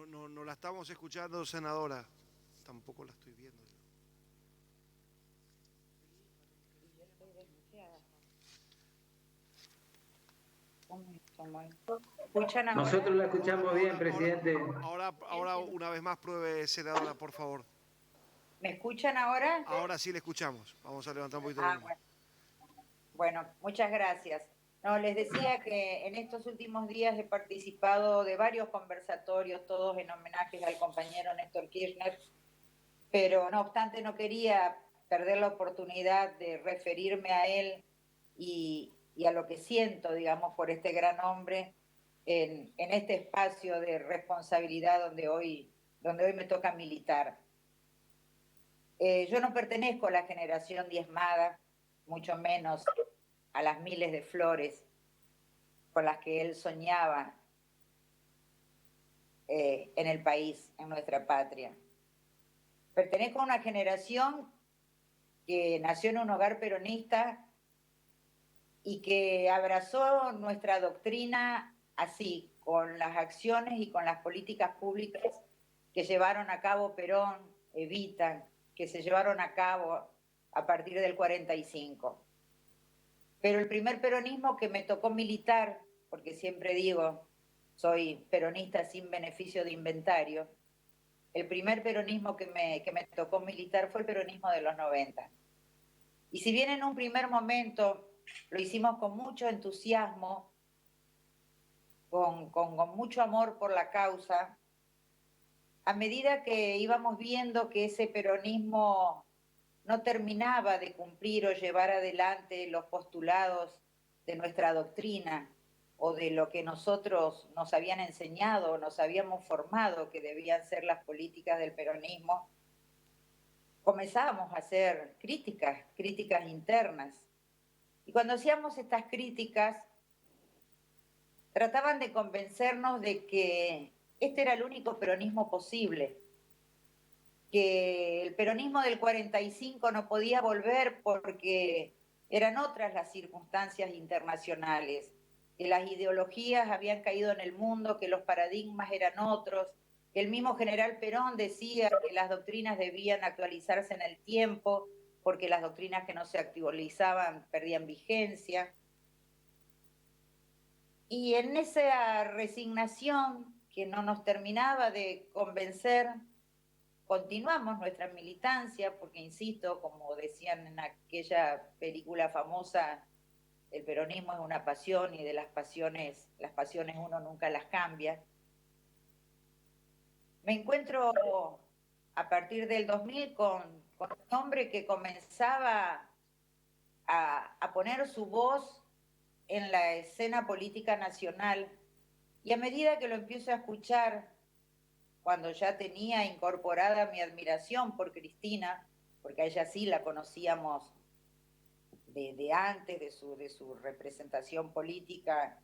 No la estamos escuchando, senadora. Tampoco la estoy viendo. ¿Escuchan Nosotros ahora? la escuchamos bien, presidente. Ahora una vez más pruebe, senadora, por favor. ¿Me escuchan ahora? Ahora sí le escuchamos. Vamos a levantar un poquito el Ah, volumen. bueno, muchas gracias. No, les decía que en estos últimos días he participado de varios conversatorios, todos en homenaje al compañero Néstor Kirchner, pero no obstante no quería perder la oportunidad de referirme a él y a lo que siento, digamos, por este gran hombre en este espacio de responsabilidad donde hoy me toca militar. Yo no pertenezco a la generación diezmada, mucho menos a las miles de flores con las que él soñaba en el país, en nuestra patria. Pertenezco a una generación que nació en un hogar peronista y que abrazó nuestra doctrina así, con las acciones y con las políticas públicas que llevaron a cabo Perón, Evita, que se llevaron a cabo a partir del 45. Pero el primer peronismo que me tocó militar, porque siempre digo, soy peronista sin beneficio de inventario, el primer peronismo que me tocó militar fue el peronismo de los 90. Y si bien en un primer momento lo hicimos con mucho entusiasmo, con mucho amor por la causa, a medida que íbamos viendo que ese peronismo no terminaba de cumplir o llevar adelante los postulados de nuestra doctrina o de lo que nosotros nos habían enseñado o nos habíamos formado que debían ser las políticas del peronismo, comenzábamos a hacer críticas internas. Y cuando hacíamos estas críticas, trataban de convencernos de que este era el único peronismo posible, que el peronismo del 45 no podía volver porque eran otras las circunstancias internacionales, que las ideologías habían caído en el mundo, que los paradigmas eran otros, que el mismo general Perón decía que las doctrinas debían actualizarse en el tiempo, porque las doctrinas que no se actualizaban perdían vigencia. Y en esa resignación que no nos terminaba de convencer, continuamos nuestra militancia, porque insisto, como decían en aquella película famosa, el peronismo es una pasión y de las pasiones uno nunca las cambia. Me encuentro a partir del 2000 con un hombre que comenzaba a poner su voz en la escena política nacional, y a medida que lo empiezo a escuchar, cuando ya tenía incorporada mi admiración por Cristina, porque a ella sí la conocíamos de antes de su representación política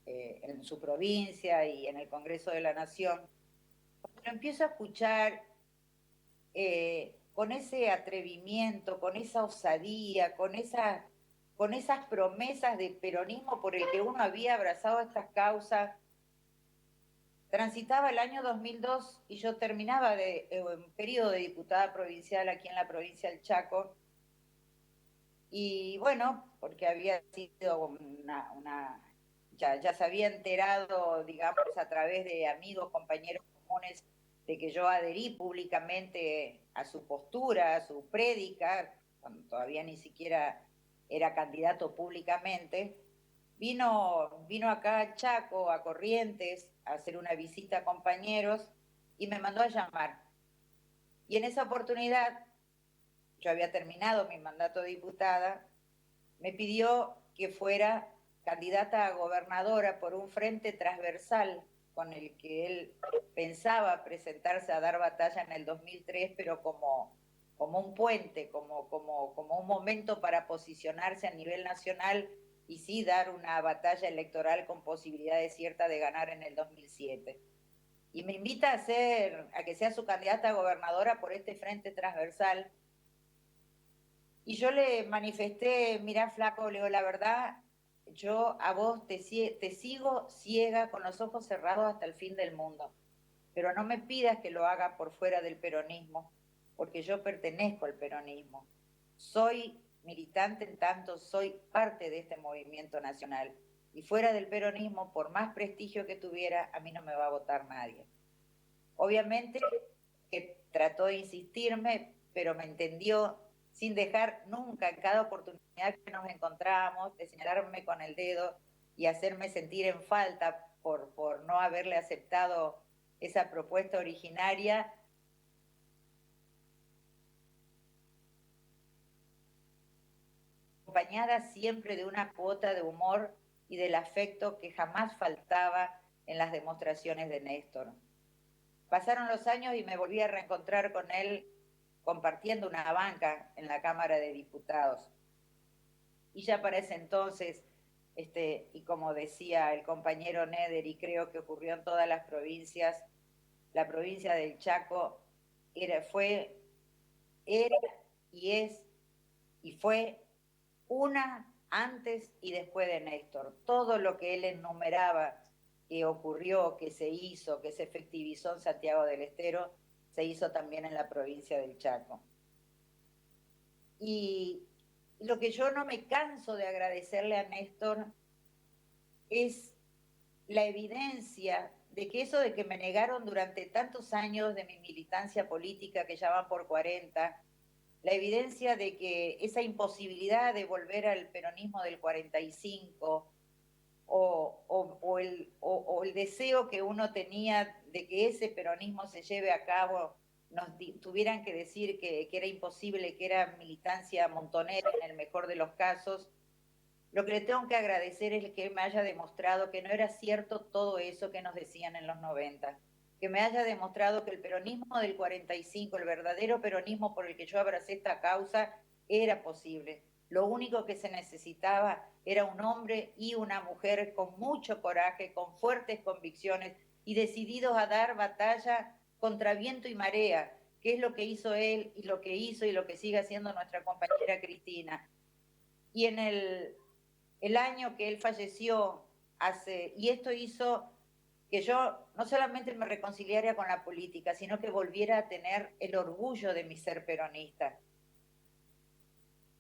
en su provincia y en el Congreso de la Nación, cuando lo empiezo a escuchar con ese atrevimiento, con esa osadía, con esas promesas de peronismo por el que uno había abrazado estas causas. Transitaba el año 2002 y yo terminaba un periodo de diputada provincial aquí en la provincia del Chaco. Y bueno, porque había sido ya se había enterado, digamos, a través de amigos, compañeros comunes, de que yo adherí públicamente a su postura, a su prédica, cuando todavía ni siquiera era candidato públicamente. Vino acá a Chaco, a Corrientes, a hacer una visita a compañeros y me mandó a llamar. Y en esa oportunidad, yo había terminado mi mandato de diputada, me pidió que fuera candidata a gobernadora por un frente transversal con el que él pensaba presentarse a dar batalla en el 2003, pero como un puente, como un momento para posicionarse a nivel nacional y sí dar una batalla electoral con posibilidades ciertas de ganar en el 2007. Y me invita a que sea su candidata a gobernadora por este frente transversal. Y yo le manifesté, mirá, flaco, le digo, la verdad, yo a vos te sigo ciega con los ojos cerrados hasta el fin del mundo. pero no me pidas que lo haga por fuera del peronismo, porque yo pertenezco al peronismo. Soy militante en tanto soy parte de este movimiento nacional. Y fuera del peronismo, por más prestigio que tuviera, a mí no me va a votar nadie. Obviamente que trató de insistirme, pero me entendió sin dejar nunca, en cada oportunidad que nos encontrábamos, de señalarme con el dedo y hacerme sentir en falta por no haberle aceptado esa propuesta originaria. Acompañada siempre de una cuota de humor y del afecto que jamás faltaba en las demostraciones de Néstor. Pasaron los años y me volví a reencontrar con él compartiendo una banca en la Cámara de Diputados. Y ya para ese entonces, y como decía el compañero Neder, y creo que ocurrió en todas las provincias, la provincia del Chaco era y es y fue una antes y después de Néstor. Todo lo que él enumeraba que ocurrió, que se hizo, que se efectivizó en Santiago del Estero, se hizo también en la provincia del Chaco. Y lo que yo no me canso de agradecerle a Néstor es la evidencia de que eso de que me negaron durante tantos años de mi militancia política, que ya van por 40, la evidencia de que esa imposibilidad de volver al peronismo del 45 o el deseo que uno tenía de que ese peronismo se lleve a cabo, nos tuvieran que decir que era imposible, que era militancia montonera en el mejor de los casos. Lo que le tengo que agradecer es que me haya demostrado que no era cierto todo eso que nos decían en los 90, que me haya demostrado que el peronismo del 45, el verdadero peronismo por el que yo abracé esta causa, era posible. Lo único que se necesitaba era un hombre y una mujer con mucho coraje, con fuertes convicciones y decididos a dar batalla contra viento y marea, que es lo que hizo él y lo que hizo y lo que sigue haciendo nuestra compañera Cristina. Y en el año que él falleció, y esto hizo que yo no solamente me reconciliara con la política, sino que volviera a tener el orgullo de mi ser peronista.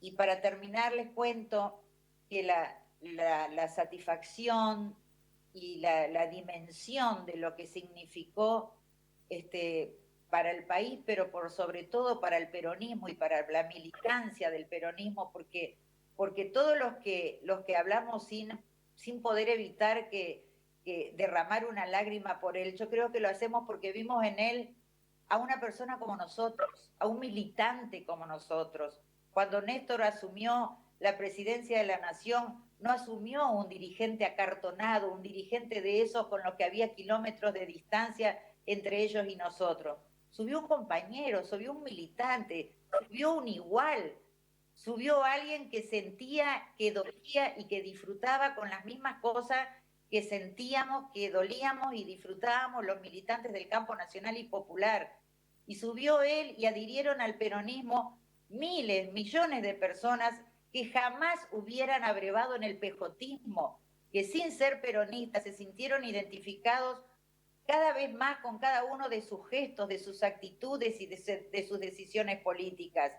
Y para terminar les cuento que la satisfacción y la dimensión de lo que significó para el país, pero por sobre todo para el peronismo y para la militancia del peronismo, porque todos los que hablamos sin poder evitar que derramar una lágrima por él, yo creo que lo hacemos porque vimos en él a una persona como nosotros, a un militante como nosotros. Cuando Néstor asumió la presidencia de la Nación, no asumió un dirigente acartonado, un dirigente de esos con los que había kilómetros de distancia entre ellos y nosotros. Subió un compañero, subió un militante, subió un igual, subió alguien que sentía, que dolía y que disfrutaba con las mismas cosas que sentíamos, que dolíamos y disfrutábamos los militantes del campo nacional y popular. Y subió él y adhirieron al peronismo miles, millones de personas que jamás hubieran abrevado en el pejotismo, que sin ser peronistas se sintieron identificados cada vez más con cada uno de sus gestos, de sus actitudes y de sus decisiones políticas.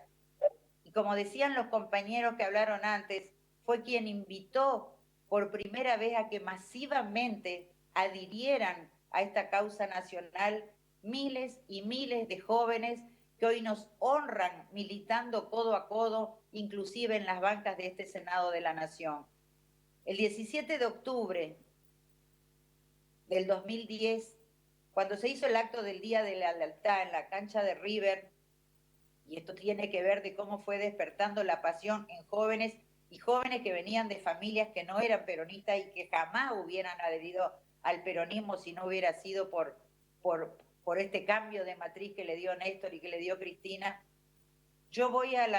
Y como decían los compañeros que hablaron antes, fue quien invitó por primera vez a que masivamente adhirieran a esta causa nacional miles y miles de jóvenes que hoy nos honran militando codo a codo, inclusive en las bancas de este Senado de la Nación. El 17 de octubre del 2010, cuando se hizo el acto del Día de la Lealtad en la cancha de River, y esto tiene que ver de cómo fue despertando la pasión en jóvenes y jóvenes que venían de familias que no eran peronistas y que jamás hubieran adherido al peronismo si no hubiera sido por este cambio de matriz que le dio Néstor y que le dio Cristina. Yo voy al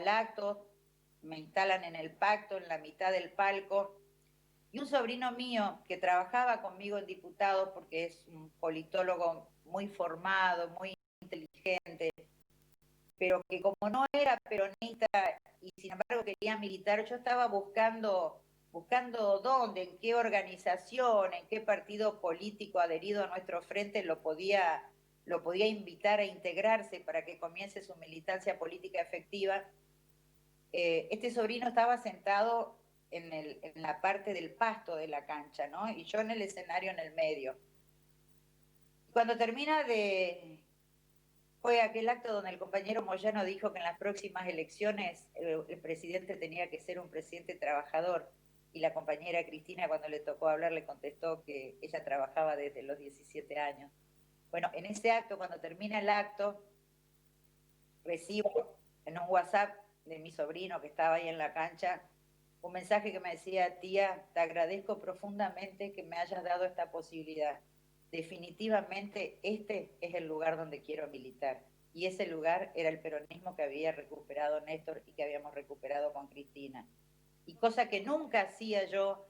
acto, me instalan en el pacto, en la mitad del palco, y un sobrino mío que trabajaba conmigo en Diputados, porque es un politólogo muy formado, muy inteligente, pero que como no era peronista y sin embargo quería militar, yo estaba buscando buscando dónde, en qué organización, en qué partido político adherido a nuestro frente lo podía invitar a integrarse para que comience su militancia política efectiva. Este sobrino estaba sentado en la parte del pasto de la cancha, ¿no? Y yo en el escenario en el medio. Cuando fue aquel acto donde el compañero Moyano dijo que en las próximas elecciones el presidente tenía que ser un presidente trabajador, y la compañera Cristina, cuando le tocó hablar, le contestó que ella trabajaba desde los 17 años. Bueno, en ese acto, cuando termina el acto, recibo en un WhatsApp de mi sobrino que estaba ahí en la cancha un mensaje que me decía: tía, te agradezco profundamente que me hayas dado esta posibilidad. Definitivamente este es el lugar donde quiero militar. Y ese lugar era el peronismo que había recuperado Néstor y que habíamos recuperado con Cristina. Y cosa que nunca hacía yo,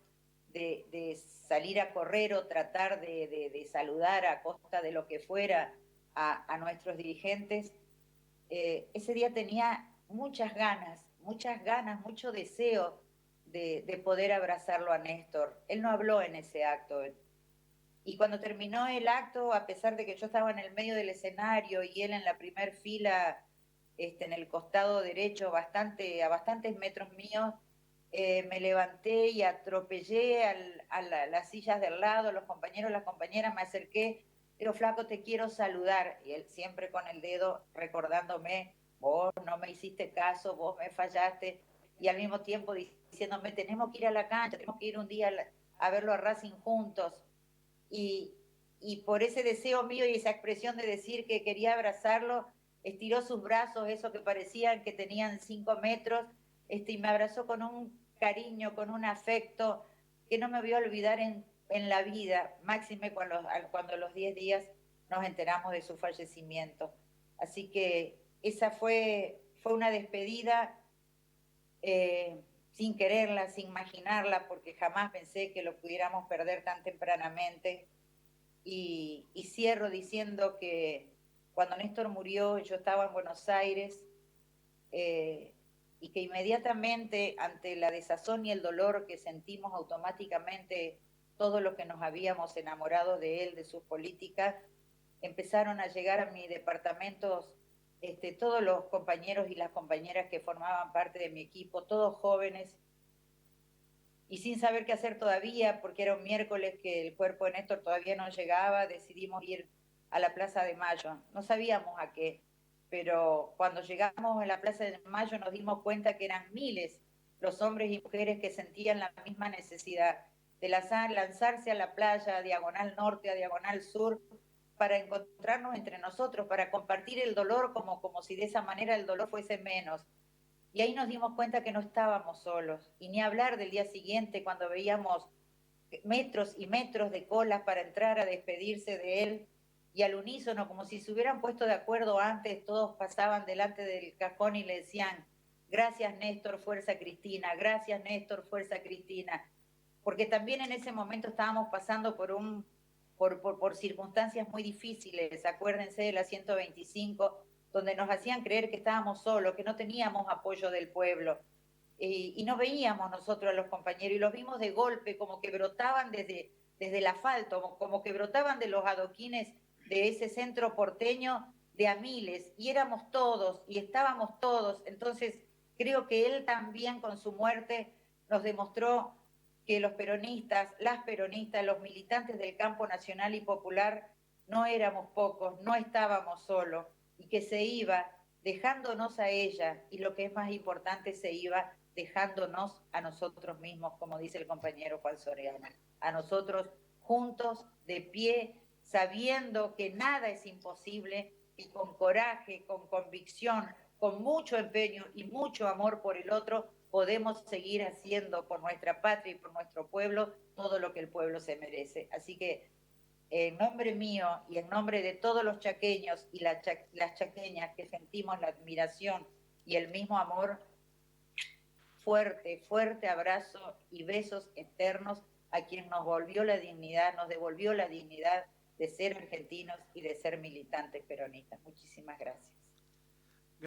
de salir a correr o tratar de saludar a costa de lo que fuera a nuestros dirigentes. Ese día tenía muchas ganas, mucho deseo de poder abrazarlo a Néstor. Él no habló en ese acto. Y cuando terminó el acto, a pesar de que yo estaba en el medio del escenario y él en la primer fila, en el costado derecho, a bastantes metros míos, me levanté y atropellé las sillas del lado, los compañeros, las compañeras, me acerqué, digo: flaco, te quiero saludar. Y él siempre con el dedo recordándome: vos no me hiciste caso, vos me fallaste. Y al mismo tiempo diciéndome: tenemos que ir a la cancha, tenemos que ir un día a verlo a Racing juntos. Y, y por ese deseo mío y esa expresión de decir que quería abrazarlo, estiró sus brazos, eso que parecían que tenían 5 metros, y me abrazó con un cariño, con un afecto que no me voy a olvidar en la vida, máxime cuando a los 10 días nos enteramos de su fallecimiento. Así que esa fue una despedida, sin quererla, sin imaginarla, porque jamás pensé que lo pudiéramos perder tan tempranamente. Y cierro diciendo que cuando Néstor murió yo estaba en Buenos Aires, y que inmediatamente, ante la desazón y el dolor que sentimos automáticamente todos los que nos habíamos enamorado de él, de sus políticas, empezaron a llegar a mi departamento todos los compañeros y las compañeras que formaban parte de mi equipo, todos jóvenes, y sin saber qué hacer todavía, porque era un miércoles que el cuerpo de Néstor todavía no llegaba, decidimos ir a la Plaza de Mayo. No sabíamos a qué, pero cuando llegamos a la Plaza de Mayo nos dimos cuenta que eran miles los hombres y mujeres que sentían la misma necesidad de lanzarse a la playa, a diagonal norte, a diagonal sur, para encontrarnos entre nosotros, para compartir el dolor como si de esa manera el dolor fuese menos. Y ahí nos dimos cuenta que no estábamos solos. Y ni hablar del día siguiente, cuando veíamos metros y metros de colas para entrar a despedirse de él, y al unísono, como si se hubieran puesto de acuerdo antes, todos pasaban delante del cajón y le decían: gracias Néstor, fuerza Cristina, gracias Néstor, fuerza Cristina. Porque también en ese momento estábamos pasando por circunstancias muy difíciles. Acuérdense de la 125, donde nos hacían creer que estábamos solos, que no teníamos apoyo del pueblo. Y no veíamos nosotros a los compañeros, y los vimos de golpe, como que brotaban desde el asfalto, como que brotaban de los adoquines de ese centro porteño de a miles, y éramos todos, y estábamos todos. Entonces creo que él también, con su muerte, nos demostró que los peronistas, las peronistas, los militantes del campo nacional y popular no éramos pocos, no estábamos solos, y que se iba dejándonos a ella, y lo que es más importante, se iba dejándonos a nosotros mismos, como dice el compañero Juan Soriano, a nosotros juntos, de pie, sabiendo que nada es imposible, y con coraje, con convicción, con mucho empeño y mucho amor por el otro, podemos seguir haciendo por nuestra patria y por nuestro pueblo todo lo que el pueblo se merece. Así que, en nombre mío y en nombre de todos los chaqueños y las chaqueñas que sentimos la admiración y el mismo amor, fuerte abrazo y besos eternos a quien nos devolvió la dignidad de ser argentinos y de ser militantes peronistas. Muchísimas gracias.